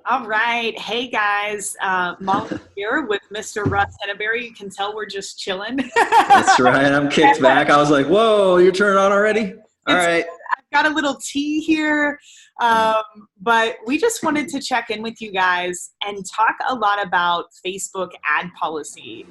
All right. Hey guys, Molly here with Mr. Russ Henneberry. You can tell we're just chilling. That's right. I'm kicked back. I was like, whoa, you're turning on already? All It's right. I've got a little tea here, Mm. um, but we just wanted to check in with you guys and talk a lot about Facebook ad policy.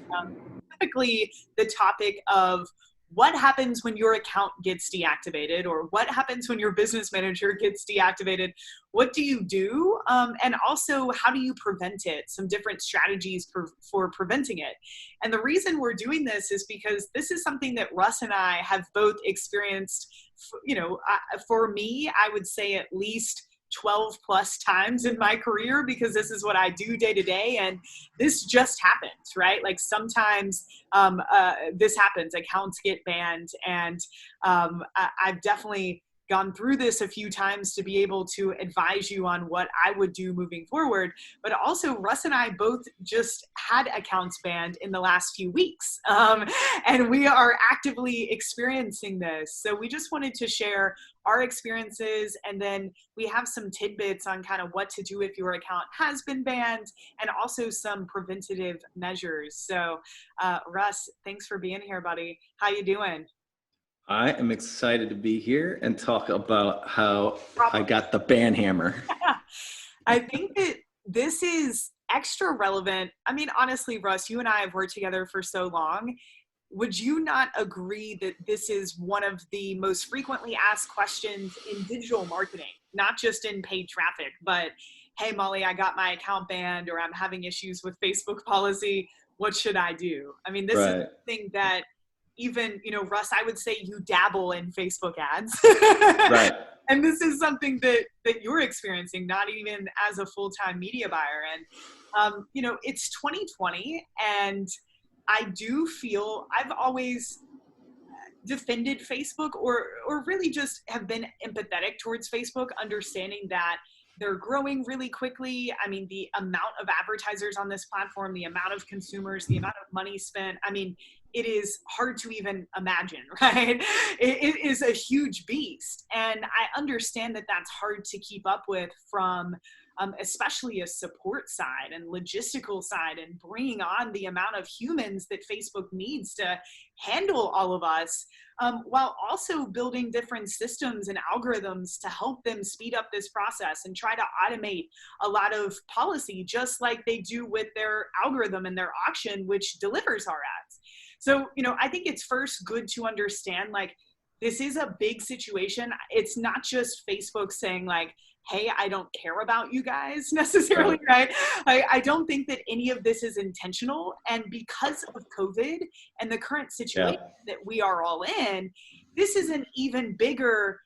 Specifically, the topic of what happens when your account gets deactivated, or what happens when your business manager gets deactivated. What do you do? And also, how do you prevent it? Some different strategies for preventing it. And the reason we're doing this is because this is something that Russ and I have both experienced. For me, I would say at least 12 plus times in my career, because this is what I do day to day. And this just happens, right? Like sometimes this happens, accounts get banned. And I've definitely gone through this a few times to be able to advise you on what I would do moving forward. But also, Russ and I both just had accounts banned in the last few weeks. And we are actively experiencing this. So we just wanted to share our experiences, and then we have some tidbits on kind of what to do if your account has been banned, and also some preventative measures. So Russ, thanks for being here, buddy. How you doing? I am excited to be here and talk about how I Problem. got the ban hammer. I think that this is extra relevant. I mean, honestly, Russ, you and I have worked together for so long. Would you not agree that this is one of the most frequently asked questions in digital marketing, not just in paid traffic, but hey, Molly, I got my account banned, or I'm having issues with Facebook policy. What should I do? I mean, this is Right. something that even, Russ, I would say you dabble in Facebook ads. Right. And this is something that you're experiencing, not even as a full-time media buyer. And, it's 2020, and I do feel I've always defended Facebook, or really just have been empathetic towards Facebook, understanding that they're growing really quickly. I mean, the amount of advertisers on this platform, the amount of consumers, the amount of money spent, I mean, it is hard to even imagine, right? It is a huge beast. And I understand that that's hard to keep up with from especially a support side and logistical side, and bringing on the amount of humans that Facebook needs to handle all of us, while also building different systems and algorithms to help them speed up this process and try to automate a lot of policy, just like they do with their algorithm and their auction, which delivers our ads. So, I think it's first good to understand, like, this is a big situation. It's not just Facebook saying, like, hey, I don't care about you guys necessarily, Right. right? I don't think that any of this is intentional. And because of COVID and the current situation Yeah. that we are all in, this is an even bigger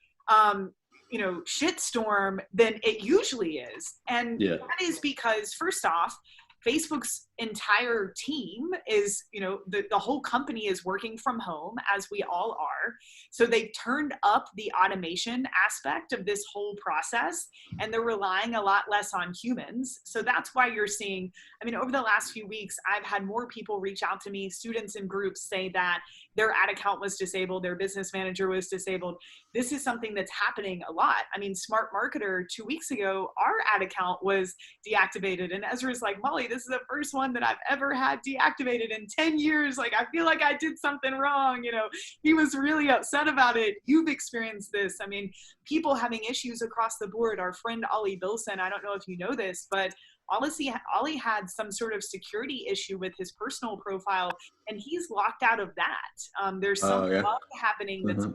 shitstorm than it usually is. And Yeah. that is because, first off, Facebook's entire team is, the whole company is working from home, as we all are. So they've turned up the automation aspect of this whole process, and they're relying a lot less on humans. So that's why you're seeing, I mean, over the last few weeks, I've had more people reach out to me, students in groups, say that their ad account was disabled, their business manager was disabled. This is something that's happening a lot. I mean, Smart Marketer 2 weeks ago, our ad account was deactivated. And Ezra's like, Molly, this is the first one that I've ever had deactivated in 10 years. Like, I feel like I did something wrong. He was really upset about it. You've experienced this. I mean, people having issues across the board. Our friend Ollie Bilson, I don't know if you know this, but Ollie had some sort of security issue with his personal profile, and he's locked out of that. There's some Oh, yeah. bug happening that's Hmm.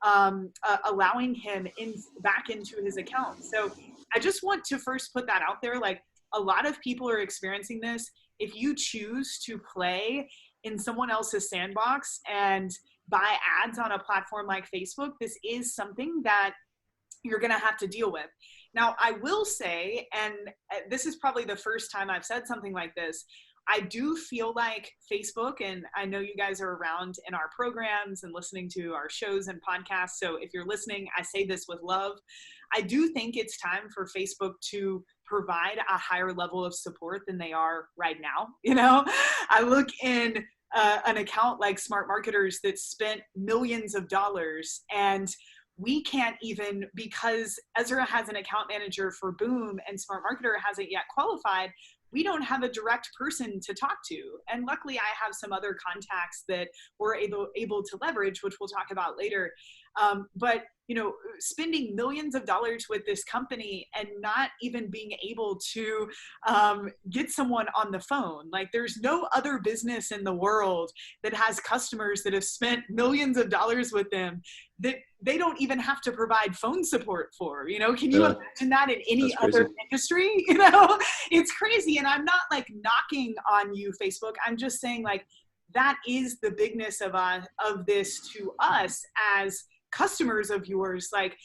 not allowing him back into his account. So I just want to first put that out there. Like, a lot of people are experiencing this. If you choose to play in someone else's sandbox and buy ads on a platform like Facebook, this is something that you're going to have to deal with. Now, I will say, and this is probably the first time I've said something like this, I do feel like Facebook, and I know you guys are around in our programs and listening to our shows and podcasts. So if you're listening, I say this with love. I do think it's time for Facebook to provide a higher level of support than they are right now. I look in an account like Smart Marketers that spent millions of dollars, and we can't even, because Ezra has an account manager for Boom and Smart Marketer hasn't yet qualified, we don't have a direct person to talk to. And luckily I have some other contacts that we're able to leverage, which we'll talk about later. But spending millions of dollars with this company and not even being able to get someone on the phone. Like, there's no other business in the world that has customers that have spent millions of dollars with them that they don't even have to provide phone support for. Can you imagine that in any other industry? It's crazy. And I'm not like knocking on you, Facebook. I'm just saying, like, that is the bigness of this to us as customers of yours. Like,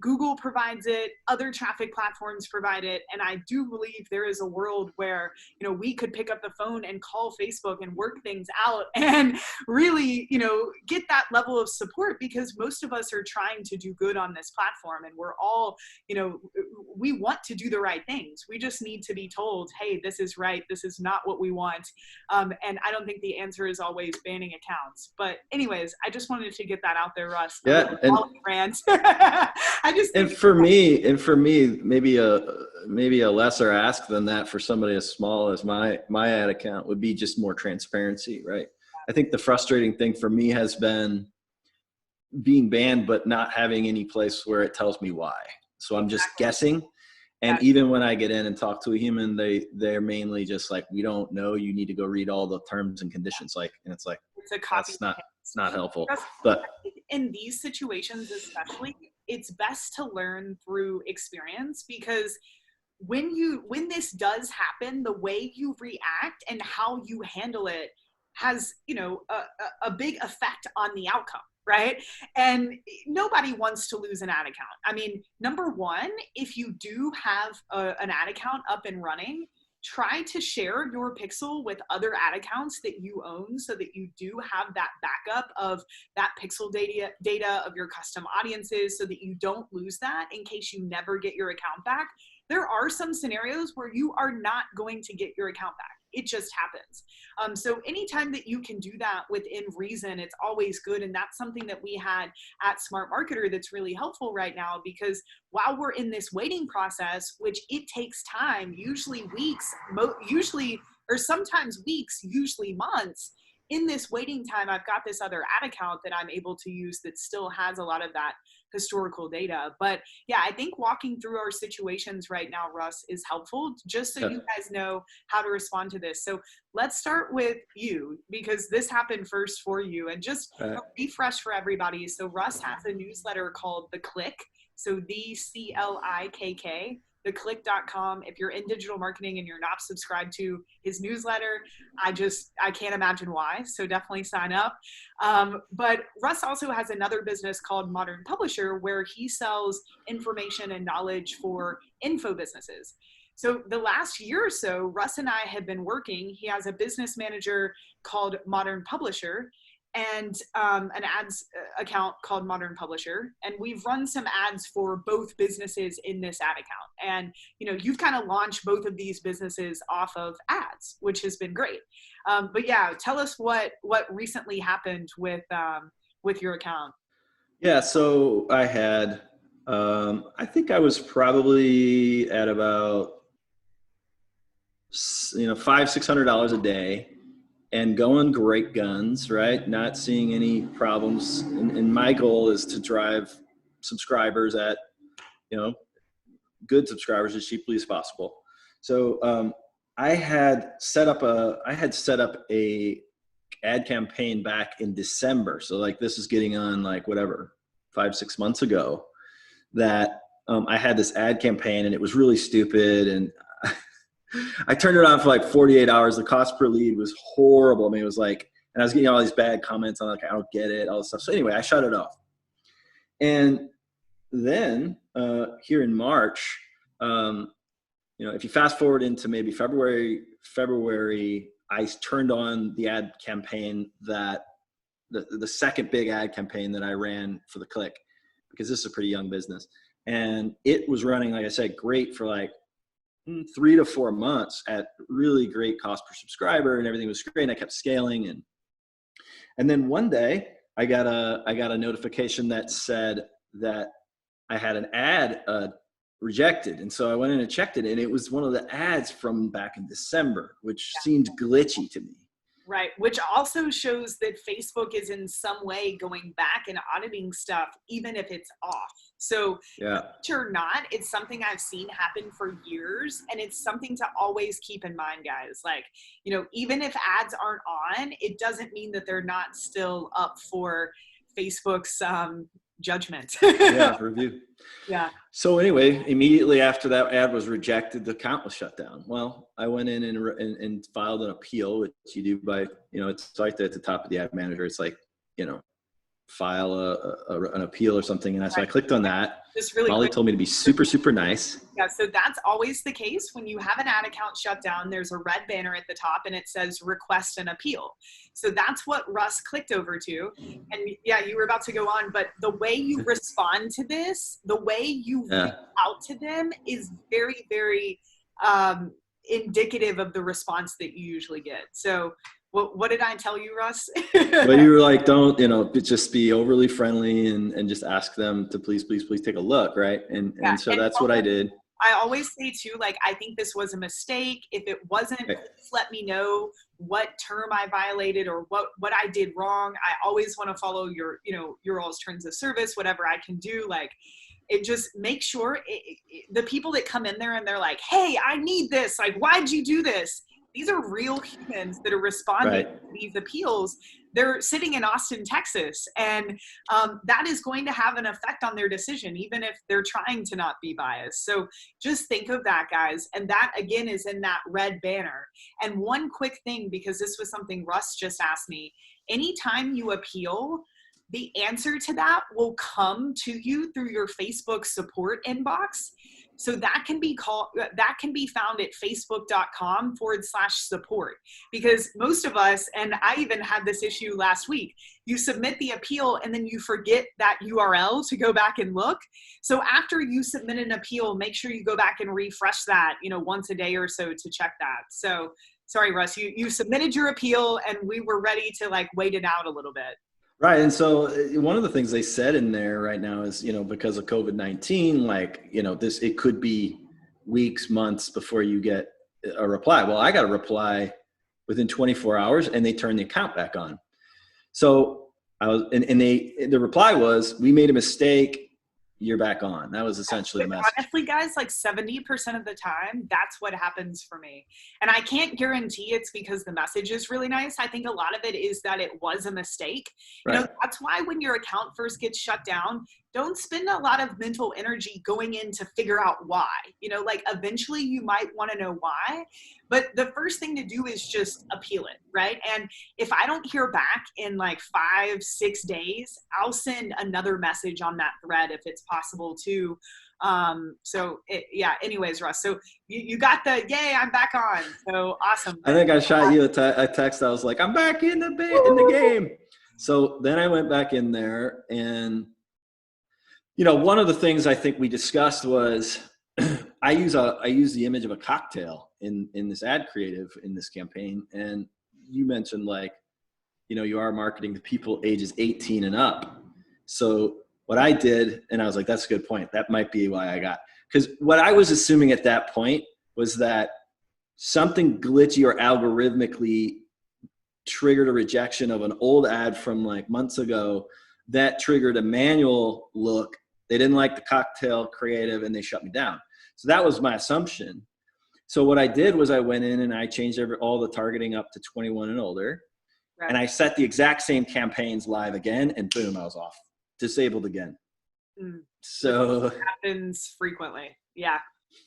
Google provides it, other traffic platforms provide it. And I do believe there is a world where, we could pick up the phone and call Facebook and work things out and really, get that level of support, because most of us are trying to do good on this platform. And we're all, we want to do the right things. We just need to be told, hey, this is right. This is not what we want. And I don't think the answer is always banning accounts. But anyways, I just wanted to get that out there, Russ. Yeah. And for me, maybe a lesser ask than that for somebody as small as my ad account would be just more transparency, right? I think the frustrating thing for me has been being banned, but not having any place where it tells me why. So I'm just guessing. And even when I get in and talk to a human, they're mainly just like, we don't know. You need to go read all the terms and conditions. And it's like, it's a copy. It's not helpful. But in these situations, especially, it's best to learn through experience, because when this does happen, the way you react and how you handle it has, a big effect on the outcome. Right? And nobody wants to lose an ad account. I mean, number one, if you do have an ad account up and running, try to share your pixel with other ad accounts that you own, so that you do have that backup of that pixel data of your custom audiences, so that you don't lose that in case you never get your account back. There are some scenarios where you are not going to get your account back. It just happens. So anytime that you can do that within reason, it's always good. And that's something that we had at Smart Marketer that's really helpful right now, because while we're in this waiting process, which it takes time, usually weeks, or sometimes weeks, usually months, in this waiting time, I've got this other ad account that I'm able to use that still has a lot of that historical data. But yeah, I think walking through our situations right now, Russ, is helpful, just so you guys know how to respond to this. So let's start with you, because this happened first for you, and just refresh for everybody. So Russ has a newsletter called The Click. So TheClick, theclick.com. If you're in digital marketing and you're not subscribed to his newsletter, I can't imagine why. So definitely sign up. But Russ also has another business called Modern Publisher, where he sells information and knowledge for info businesses. So the last year or so, Russ and I have been working. He has a business manager called Modern Publisher, and an ads account called Modern Publisher. And we've run some ads for both businesses in this ad account. And, you've kind of launched both of these businesses off of ads, which has been great. But yeah, tell us what recently happened with your account. Yeah. So I had, I think I was probably at about, $500-600 a day, and going great guns, right? Not seeing any problems. And my goal is to drive subscribers at, good subscribers as cheaply as possible. So I had set up a ad campaign back in December. So like, this is getting on like 5-6 months ago, that I had this ad campaign, and it was really stupid. And I turned it on for like 48 hours. The cost per lead was horrible. I mean, it was like, and I was getting all these bad comments on like, I don't get it, all this stuff. So anyway, I shut it off. And then here in March, if you fast forward into maybe February, I turned on the ad campaign, that the second big ad campaign that I ran for The Click, because this is a pretty young business. And it was running, like I said, great for like 3 to 4 months at really great cost per subscriber, and everything was great. And I kept scaling, and then one day I got a notification that said, that I had an ad rejected. And so I went in and checked it, and it was one of the ads from back in December, which seemed glitchy to me. Right, which also shows that Facebook is in some way going back and auditing stuff, even if it's off. So, Yeah. or not, it's something I've seen happen for years, and it's something to always keep in mind, guys. Like, you know, even if ads aren't on, it doesn't mean that they're not still up for Facebook's judgment. Yeah, for review. Yeah. So anyway, immediately after that ad was rejected, the account was shut down. Well, I went in and filed an appeal, which you do by, you know, it's right there at the top of the ad manager. It's like, you know, file an appeal or something. And so I clicked on that. Just really Molly quick. told me to be super, super nice. Yeah, so that's always the case. When you have an ad account shut down, there's a red banner at the top and it says request an appeal. So that's what Russ clicked over to. And yeah, you were about to go on, but the way you respond to this, the way you reach out to them is very, very indicative of the response that you usually get. So what did I tell you, Russ? Well, you were like, don't, you know, just be overly friendly and just ask them to please take a look, right? And so that's what I did. I always say too, like, I think this was a mistake. If it wasn't, please let me know what term I violated or what I did wrong. I always want to follow your, you know, your all's terms of service, whatever I can do. Like, it just make sure the people that come in there and they're like, hey, I need this. Like, why'd you do this? These are real humans that are responding to these appeals. They're sitting in Austin, Texas, and that is going to have an effect on their decision, even if they're trying to not be biased. So just think of that, guys. And that, again, is in that red banner. And one quick thing, because this was something Russ just asked me, anytime you appeal, the answer to that will come to you through your Facebook support inbox. So that can be found at facebook.com/support, because most of us, and I even had this issue last week, you submit the appeal and then you forget that URL to go back and look. So after you submit an appeal, make sure you go back and refresh that, you know, once a day or so to check that. So sorry, Russ, you submitted your appeal and we were ready to like wait it out a little bit. Right. And so one of the things they said in there right now is, you know, because of COVID-19, like, you know, it could be weeks, months before you get a reply. Well, I got a reply within 24 hours and they turned the account back on. So I was, and the reply was, we made a mistake. You're back on. That was essentially the message. Honestly, guys, like 70% of the time, that's what happens for me. And I can't guarantee it's because the message is really nice. I think a lot of it is that it was a mistake. Right. You know, that's why when your account first gets shut down, don't spend a lot of mental energy going in to figure out why. You know, like eventually you might want to know why, but the first thing to do is just appeal it, right? And if I don't hear back in like 5-6 days, I'll send another message on that thread if it's possible too. Anyways, Russ, so you got the, yay, I'm back on. So awesome. I think I shot you a text. I was like, I'm back in the game. So then I went back in there and, you know, one of the things I think we discussed was I use the image of a cocktail in this ad creative in this campaign. And you mentioned, like, you know, you are marketing to people ages 18 and up. So what I did, and I was like, that's a good point. That might be why I got, because what I was assuming at that point was that something glitchy or algorithmically triggered a rejection of an old ad from like months ago that triggered a manual look. They didn't like the cocktail creative and they shut me down. So that was my assumption. So what I did was I went in and I changed all the targeting up to 21 and older. Right. And I set the exact same campaigns live again, and boom, I was off. Disabled again. So it happens frequently. Yeah.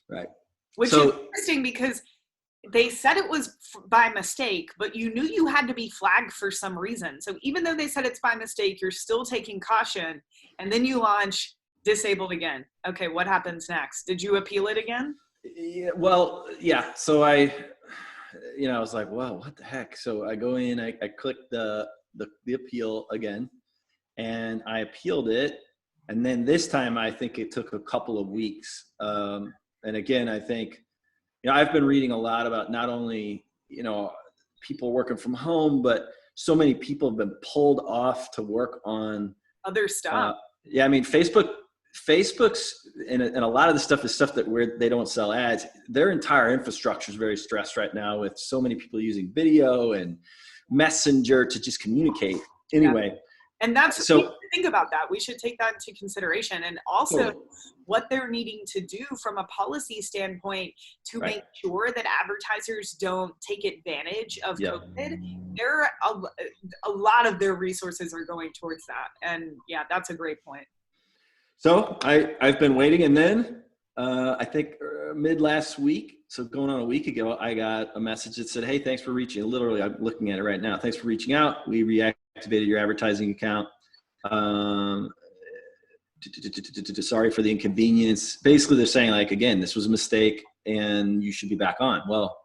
Right. Which is interesting because they said it was by mistake, but you knew you had to be flagged for some reason. So even though they said it's by mistake, you're still taking caution, and then you launch disabled again. Okay, what happens next? Did you appeal it again? Yeah, well, yeah. So I was like, well, what the heck? So I go in, I click the appeal again, and I appealed it. And then this time, I think it took a couple of weeks. And again, I think, you know, I've been reading a lot about not only, you know, people working from home, but so many people have been pulled off to work on other stuff. Yeah, I mean, Facebook's and a lot of the stuff is stuff that where they don't sell ads. Their entire infrastructure is very stressed right now with so many people using video and Messenger to just communicate. Yeah. Anyway, And that's, we so should think about that. We should take that into consideration, and also totally, what they're needing to do from a policy standpoint to right. make sure that advertisers don't take advantage of Yeah. COVID. There are a lot of their resources are going towards that. And yeah, that's a great point. So I've been waiting, and then I think mid last week, so going on a week ago, I got a message that said, "Hey, thanks for reaching." Literally, I'm looking at it right now. Thanks for reaching out. We reactivated your advertising account. Sorry for the inconvenience. Basically, they're saying like, again, this was a mistake, and you should be back on. Well,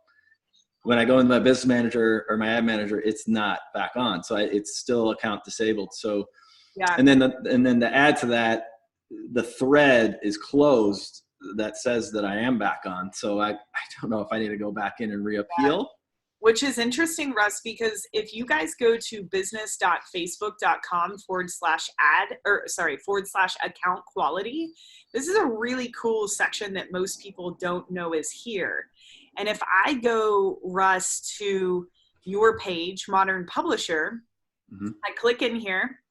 when I go into my business manager or my ad manager, it's not back on, so it's still account disabled. So, Yeah. and then to add to that, the thread is closed that says that I am back on. So I don't know if I need to go back in and reappeal. Which is interesting, Russ, because if you guys go to business.facebook.com/account quality, this is a really cool section that most people don't know is here. And if I go, Russ, to your page, Modern Publisher, I click in here,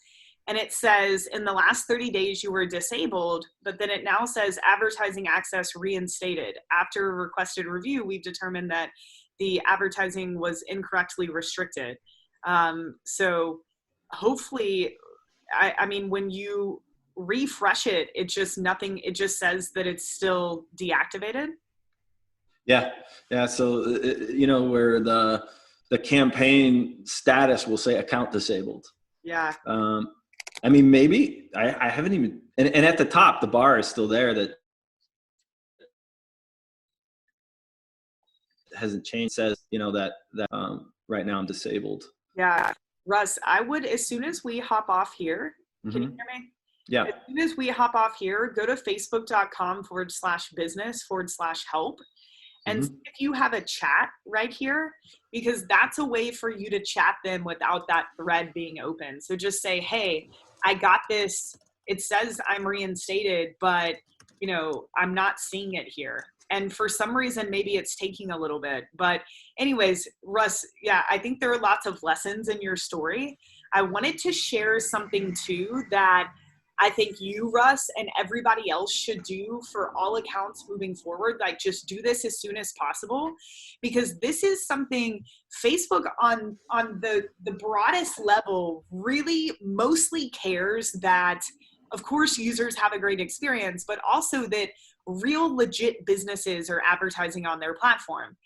and it says in the last 30 days you were disabled, but then it now says advertising access reinstated. After a requested review, we've determined that the advertising was incorrectly restricted. So hopefully, I mean, when you refresh it, it just says that it's still deactivated. Yeah. So, where the campaign status will say account disabled. Yeah. I mean, maybe I haven't even, and at the top, the bar is still there that hasn't changed. Says, that right now I'm disabled. Yeah. Russ, I would, as soon as we hop off here, can you hear me? Yeah. As soon as we hop off here, go to facebook.com/business/help. And see if you have a chat right here, because that's a way for you to chat them without that thread being open. So just say, hey, I got this. It says I'm reinstated, but I'm not seeing it here. And for some reason, maybe it's taking a little bit. But anyways, Russ, yeah, I think there are lots of lessons in your story. I wanted to share something too that I think you, Russ, and everybody else should do for all accounts moving forward. Like, just do this as soon as possible, because this is something Facebook on the broadest level really mostly cares that, of course, users have a great experience, but also that real legit businesses are advertising on their platform.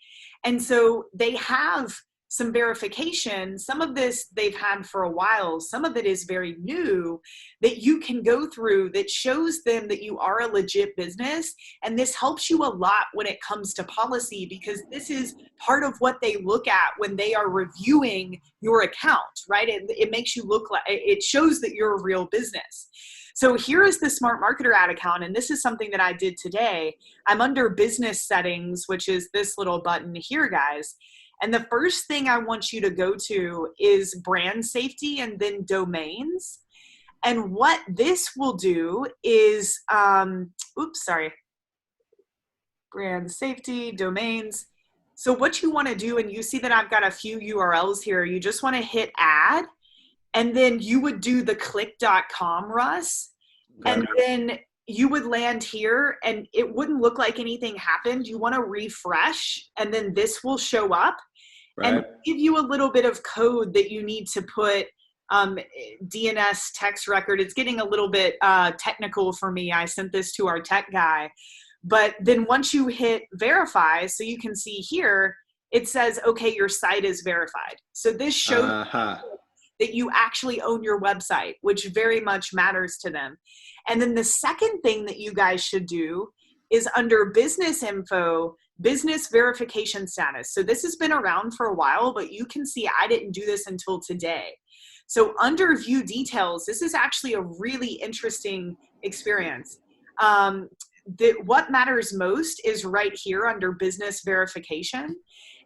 And so they have some verification. Some of this they've had for a while. Some of it is very new that you can go through that shows them that you are a legit business. And this helps you a lot when it comes to policy, because this is part of what they look at when they are reviewing your account, right? It makes you look like, it shows that you're a real business. So here is the Smart Marketer ad account, and this is something that I did today. I'm under business settings, which is this little button here, guys. And the first thing I want you to go to is brand safety and then domains. And what this will do is, brand safety, domains. So what you want to do, and you see that I've got a few URLs here, you just want to hit add, and then you would do the click.com, Russ, and then you would land here and it wouldn't look like anything happened. You want to refresh, and then this will show up. Right. And give you a little bit of code that you need to put DNS text record. It's getting a little bit technical for me. I sent this to our tech guy. But then once you hit verify, so you can see here, it says, okay, your site is verified. So this shows that you actually own your website, which very much matters to them. And then the second thing that you guys should do is under business info, business verification status. So this has been around for a while, but you can see I didn't do this until today. So under view details, this is actually a really interesting experience. What matters most is right here under business verification.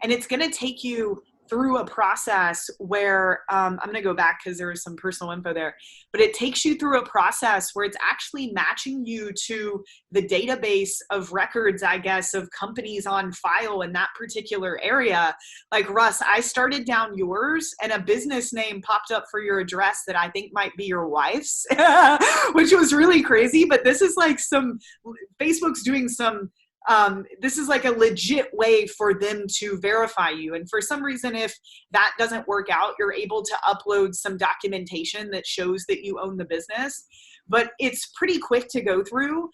And it's going to take you through a process where I'm going to go back because there was some personal info there, but it takes you through a process where it's actually matching you to the database of records, I guess, of companies on file in that particular area. Like, Russ, I started down yours and a business name popped up for your address that I think might be your wife's, which was really crazy. But this is like Facebook's doing some, this is like a legit way for them to verify you. And for some reason, if that doesn't work out, you're able to upload some documentation that shows that you own the business. But it's pretty quick to go through.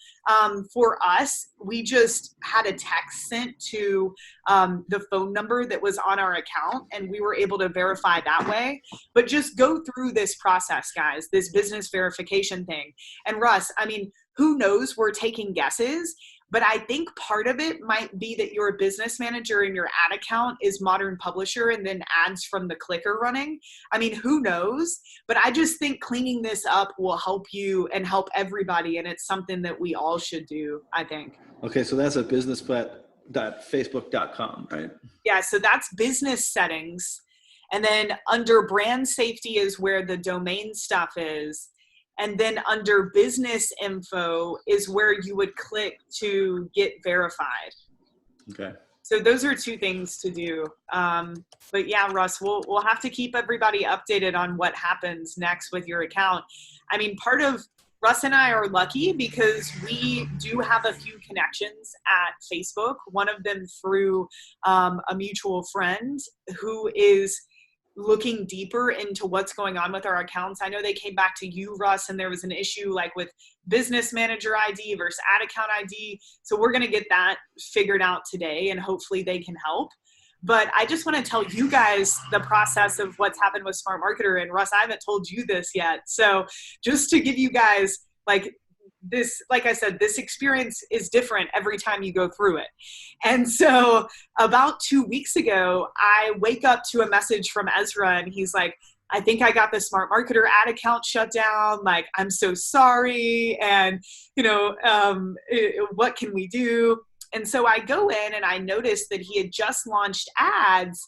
For us, we just had a text sent to the phone number that was on our account, and we were able to verify that way. But just go through this process, guys, this business verification thing. And Russ, I mean, who knows? We're taking guesses. But I think part of it might be that your business manager in your ad account is Modern Publisher and then ads from the clicker running. I mean, who knows? But I just think cleaning this up will help you and help everybody. And it's something that we all should do, I think. Okay, so that's a business.facebook.com, right? Yeah, so that's business settings. And then under brand safety is where the domain stuff is. And then under business info is where you would click to get verified. Okay. So those are two things to do. But yeah, Russ, we'll have to keep everybody updated on what happens next with your account. I mean, part of Russ and I are lucky because we do have a few connections at Facebook. One of them through a mutual friend who is looking deeper into what's going on with our accounts. I know they came back to you, Russ, and there was an issue like with business manager ID versus ad account ID. So we're going to get that figured out today, and hopefully they can help. But I just want to tell you guys the process of what's happened with Smart Marketer. And Russ, I haven't told you this yet. So just to give you guys like this, like I said, this experience is different every time you go through it. And so about 2 weeks ago, I wake up to a message from Ezra and he's like, I think I got the Smart Marketer ad account shut down. Like, I'm so sorry. And, what can we do? And so I go in and I noticed that he had just launched ads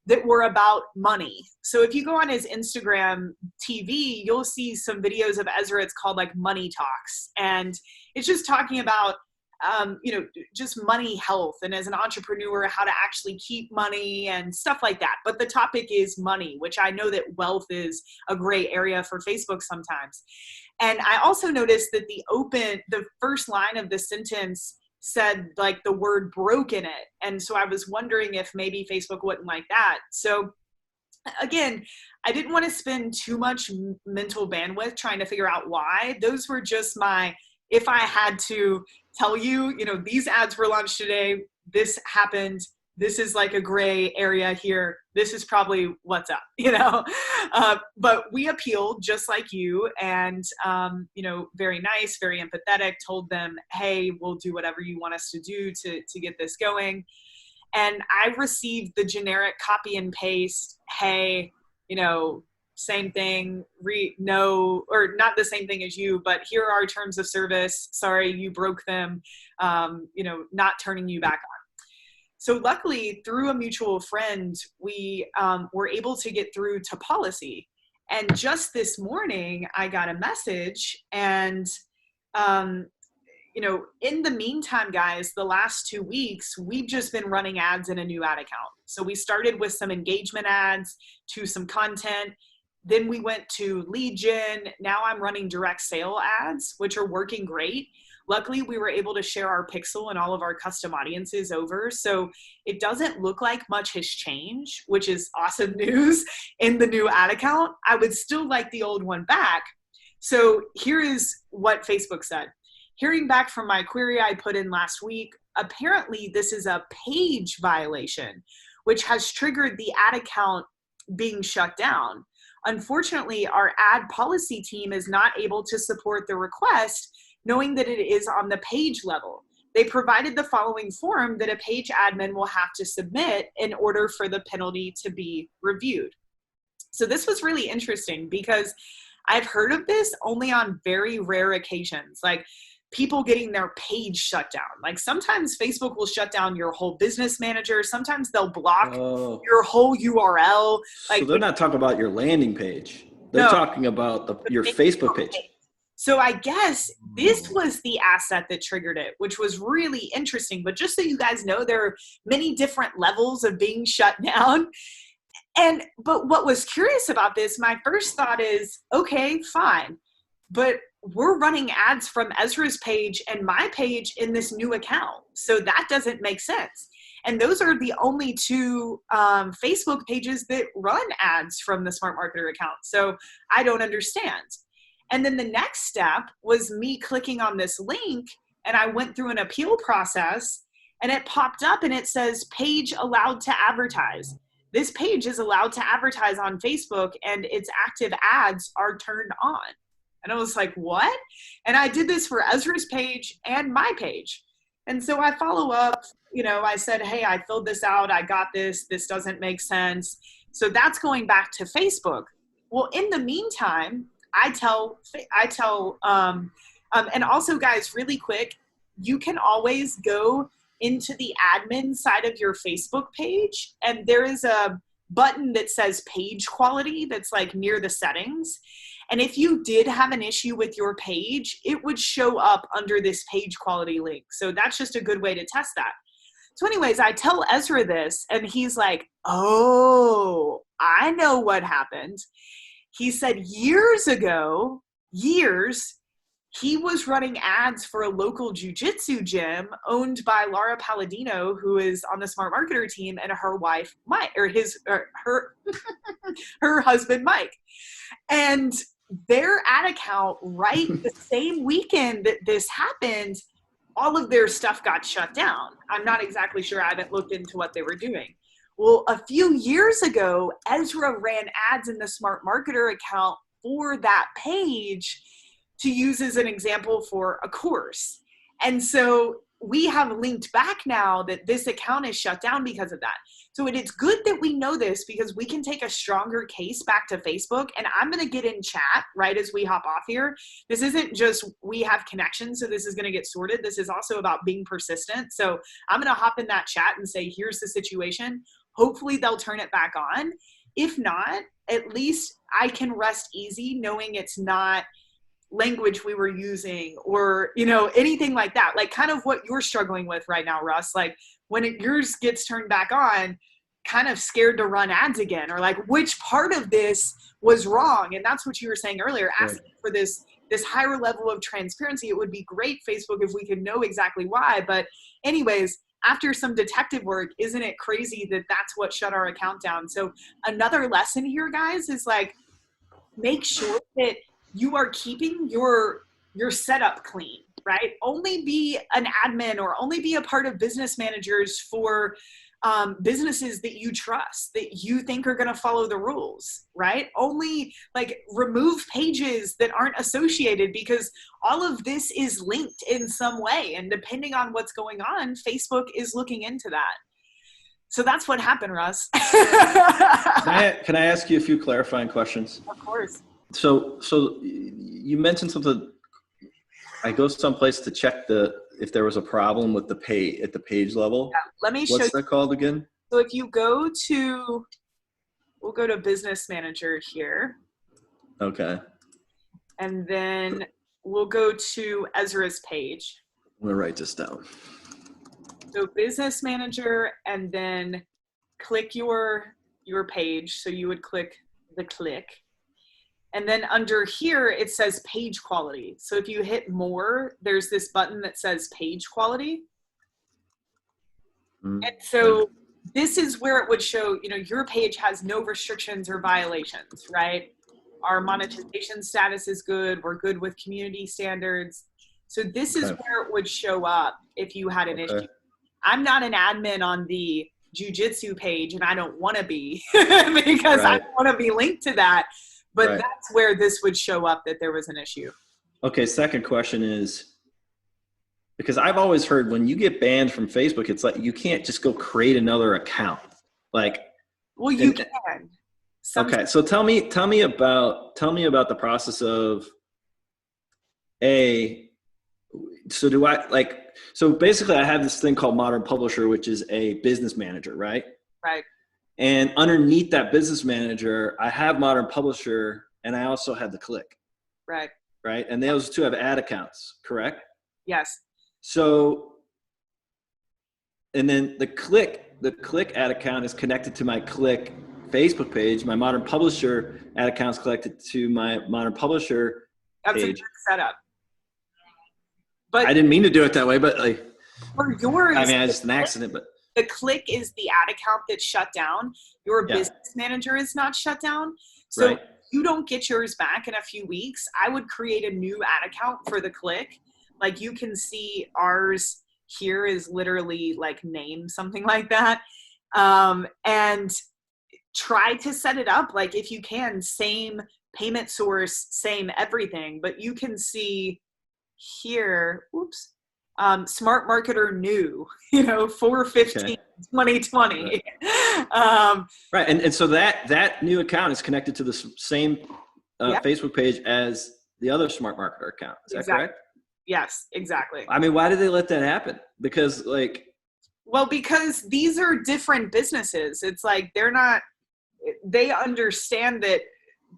that were about money. So if you go on his Instagram TV, you'll see some videos of Ezra. It's called like Money Talks. And it's just talking about, just money health. And as an entrepreneur, how to actually keep money and stuff like that. But the topic is money, which I know that wealth is a gray area for Facebook sometimes. And I also noticed that the first line of the sentence said like the word broke in it. And so I was wondering if maybe Facebook wouldn't like that. So again, I didn't want to spend too much mental bandwidth trying to figure out why. Those were just if I had to tell you, these ads were launched today, this happened, this is like a gray area here, this is probably what's up, but we appealed just like you and, very nice, very empathetic, told them, hey, we'll do whatever you want us to do to get this going. And I received the generic copy and paste, hey, same thing, no, or not the same thing as you, but here are our terms of service. Sorry, you broke them, not turning you back on. So luckily, through a mutual friend, we were able to get through to policy. And just this morning, I got a message. And, in the meantime, guys, the last 2 weeks, we've just been running ads in a new ad account. So we started with some engagement ads to some content. Then we went to lead gen. Now I'm running direct sale ads, which are working great. Luckily, we were able to share our pixel and all of our custom audiences over. So it doesn't look like much has changed, which is awesome news in the new ad account. I would still like the old one back. So here is what Facebook said. Hearing back from my query I put in last week, apparently this is a page violation, which has triggered the ad account being shut down. Unfortunately, our ad policy team is not able to support the request, knowing that it is on the page level. They provided the following form that a page admin will have to submit in order for the penalty to be reviewed. So this was really interesting because I've heard of this only on very rare occasions. Like people getting their page shut down. Like sometimes Facebook will shut down your whole business manager. Sometimes they'll block your whole URL. Like, so they're not talking about your landing page. They're talking about your Facebook page. So I guess this was the asset that triggered it, which was really interesting. But just so you guys know, there are many different levels of being shut down. But what was curious about this, my first thought is, okay, fine. But we're running ads from Ezra's page and my page in this new account. So that doesn't make sense. And those are the only two Facebook pages that run ads from the Smart Marketer account. So I don't understand. And then the next step was me clicking on this link, and I went through an appeal process, and it popped up and it says page allowed to advertise. This page is allowed to advertise on Facebook and its active ads are turned on. And I was like, what? And I did this for Ezra's page and my page. And so I follow up, I said, hey, I filled this out. I got this. This doesn't make sense. So that's going back to Facebook. Well, in the meantime, and also guys, really quick, you can always go into the admin side of your Facebook page, and there is a button that says page quality that's like near the settings. And if you did have an issue with your page, it would show up under this page quality link. So that's just a good way to test that. So anyways, I tell Ezra this, and he's like, oh, I know what happened. He said years ago, he was running ads for a local jiu-jitsu gym owned by Laura Palladino, who is on the Smart Marketer team, and her wife, Mike, or her husband, Mike. And their ad account, right the same weekend that this happened, all of their stuff got shut down. I'm not exactly sure. I haven't looked into what they were doing. Well, a few years ago, Ezra ran ads in the Smart Marketer account for that page to use as an example for a course. And so we have linked back now that this account is shut down because of that. So it's good that we know this, because we can take a stronger case back to Facebook. And I'm going to get in chat right as we hop off here. This isn't just we have connections, so this is going to get sorted. This is also about being persistent. So I'm going to hop in that chat and say, here's the situation. Hopefully they'll turn it back on. If not, at least I can rest easy knowing it's not language we were using or, anything like that. Like kind of what you're struggling with right now, Russ. Like when yours gets turned back on, kind of scared to run ads again, or like which part of this was wrong. And that's what you were saying earlier, asking for this higher level of transparency. It would be great, Facebook, if we could know exactly why. But anyways, after some detective work, isn't it crazy that that's what shut our account down? So another lesson here, guys, is like, make sure that you are keeping your setup clean, right? Only be an admin or only be a part of business managers for businesses that you trust, that you think are going to follow the rules, right? Only like remove pages that aren't associated, because all of this is linked in some way. And depending on what's going on, Facebook is looking into that. So that's what happened, Russ. Can I ask you a few clarifying questions? Of course. So you mentioned something. I go someplace to check if there was a problem with the page at the page level. Yeah, let me show you. What's that called again? So if you go to, we'll go to Business Manager here. Okay. And then we'll go to Ezra's page. I'm gonna write this down. So Business Manager, and then click your page. So you would click the click. And then under here, it says page quality. So if you hit more, there's this button that says page quality. Mm-hmm. And so this is where it would show, your page has no restrictions or violations, right? Our monetization status is good. We're good with community standards. So this is where it would show up if you had an issue. I'm not an admin on the jiu-jitsu page, and I don't want to be because I don't want to be linked to that. But that's where this would show up that there was an issue. Okay, second question is, because I've always heard when you get banned from Facebook, it's like you can't just go create another account. Like, well, you can. Okay, so tell me about the process of so do I like, so basically I have this thing called Modern Publisher, which is a business manager, right? Right. And underneath that business manager, I have Modern Publisher, and I also have the Click, Right. right? And those two have ad accounts, correct? Yes. So, and then the Click ad account is connected to my Click Facebook page. My Modern Publisher ad account is connected to my Modern Publisher That's a page. good setup. But I didn't mean to do it that way, but like, for yours, I mean, it's just an accident, but the Click is the ad account that's shut down. Your Yeah. business manager is not shut down. So right. if you don't get yours back in a few weeks, I would create a new ad account for the Click. Like you can see ours here is literally like name, something like that. And try to set it up like if you can, same payment source, same everything, but you can see here, oops, Smart Marketer new, 4/15/2020. Right. And so that new account is connected to the same Yep. Facebook page as the other Smart Marketer account. Is that correct? Yes, exactly. I mean, why did they let that happen? Because like, Well, because these are different businesses. It's like they understand that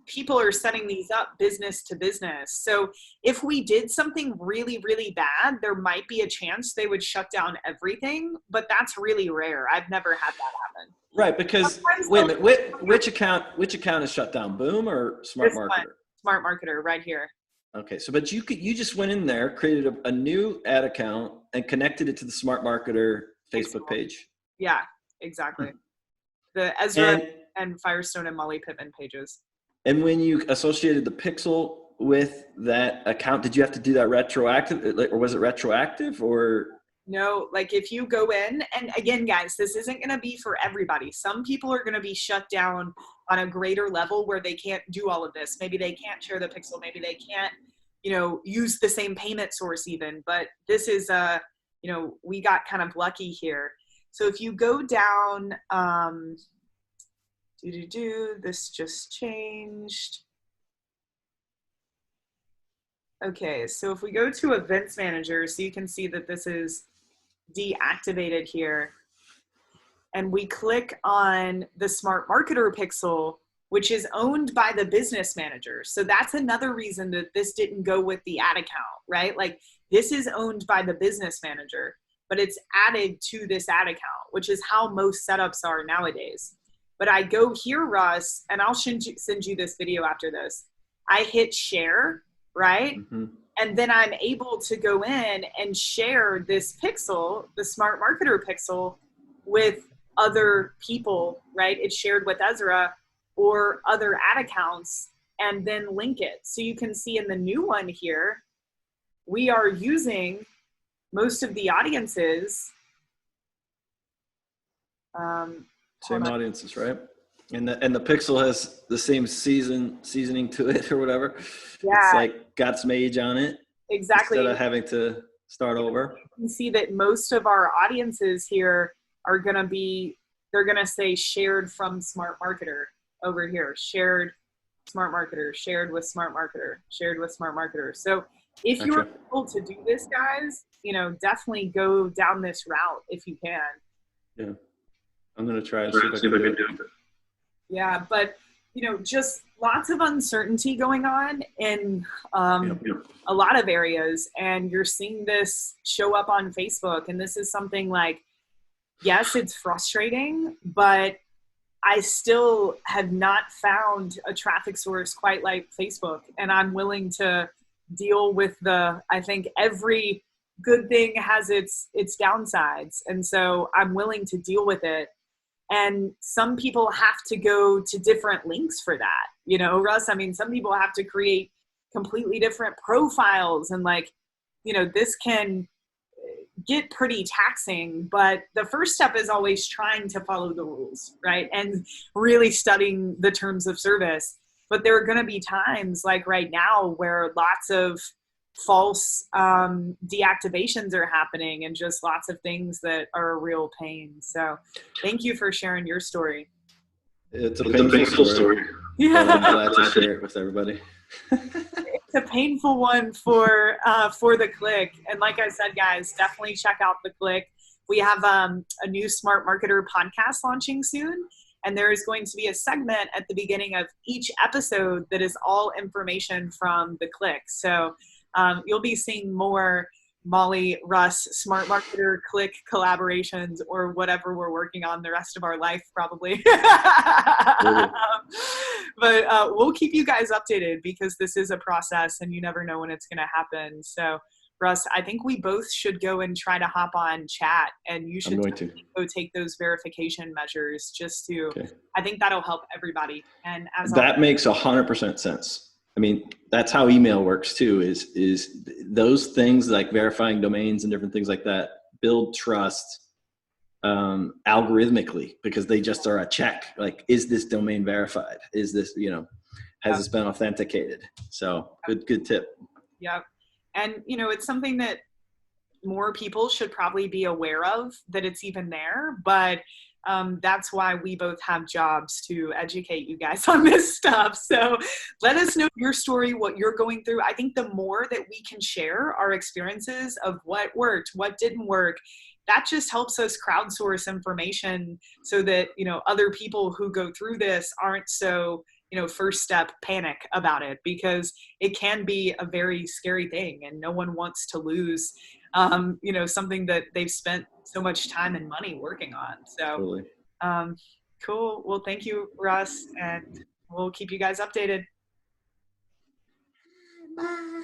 people are setting these up business to business. So if we did something really, really bad, there might be a chance they would shut down everything, but that's really rare. I've never had that happen. right. Because wait a minute, which account is shut down? Boom or Smart This one. Marketer? Smart Marketer right here. Okay. So, but you just went in there, created a new ad account and connected it to the Smart Marketer Facebook page. Yeah, exactly. The Ezra and Firestone and Molly Pittman pages. And when you associated the Pixel with that account, did you have to do that retroactive, or was it retroactive or? No, like if you go in, and again, guys, this isn't going to be for everybody. Some people are going to be shut down on a greater level where they can't do all of this. Maybe they can't share the Pixel. Maybe they can't, use the same payment source even. But this is, we got kind of lucky here. So if you go down, this just changed. Okay, so if we go to Events Manager, so you can see that this is deactivated here, and we click on the Smart Marketer pixel, which is owned by the business manager. So that's another reason that this didn't go with the ad account, right? Like this is owned by the business manager, but it's added to this ad account, which is how most setups are nowadays. But I go here, Russ, and I'll send you this video after this. I hit share, right? Mm-hmm. And then I'm able to go in and share this pixel, the Smart Marketer pixel, with other people, right? It's shared with Ezra or other ad accounts, and then link it. So you can see in the new one here, we are using most of the audiences. Same audiences, right? And the Pixel has the same seasoning to it or whatever. Yeah. It's like got some age on it. Exactly. Instead of having to start over. You can see that most of our audiences here are going to they're going to say shared from Smart Marketer over here. Shared Smart Marketer, shared with Smart Marketer, shared with Smart Marketer. So if Gotcha. you're able to do this, guys, definitely go down this route if you can. Yeah. I'm going to try and see if I can do it. Yeah, but just lots of uncertainty going on in a lot of areas, and you're seeing this show up on Facebook. And this is something like, yes, it's frustrating, but I still have not found a traffic source quite like Facebook, and I'm willing to deal with I think every good thing has its downsides, and so I'm willing to deal with it. And some people have to go to different links for that, Russ. I mean, some people have to create completely different profiles, and this can get pretty taxing. But the first step is always trying to follow the rules, right? And really studying the terms of service. But there are going to be times like right now where lots of false deactivations are happening, and just lots of things that are a real pain. So thank you for sharing your story. It's a painful story. Yeah. I'm glad to share it with everybody. a painful one for the Click. And like I said, guys, definitely check out the Click. We have a new Smart Marketer podcast launching soon. And there is going to be a segment at the beginning of each episode that is all information from the Click. So you'll be seeing more Molly, Russ, Smart Marketer, Click collaborations, or whatever we're working on the rest of our life, probably. But we'll keep you guys updated because this is a process and you never know when it's going to happen. So Russ, I think we both should go and try to hop on chat, and you should go take those verification measures just to, okay. I think that'll help everybody. And as that makes 100% sense. I mean, that's how email works too, is those things like verifying domains and different things like that build trust algorithmically, because they just are a check. Like, is this domain verified? Is this, has this been authenticated? So good tip. Yep. And, it's something that more people should probably be aware of, that it's even there. But that's why we both have jobs to educate you guys on this stuff. So let us know your story, what you're going through. I think the more that we can share our experiences of what worked, what didn't work, that just helps us crowdsource information so that, other people who go through this aren't so first step panic about it, because it can be a very scary thing and no one wants to lose, something that they've spent so much time and money working on. So, totally. Cool. Well, thank you, Russ, and we'll keep you guys updated. Bye.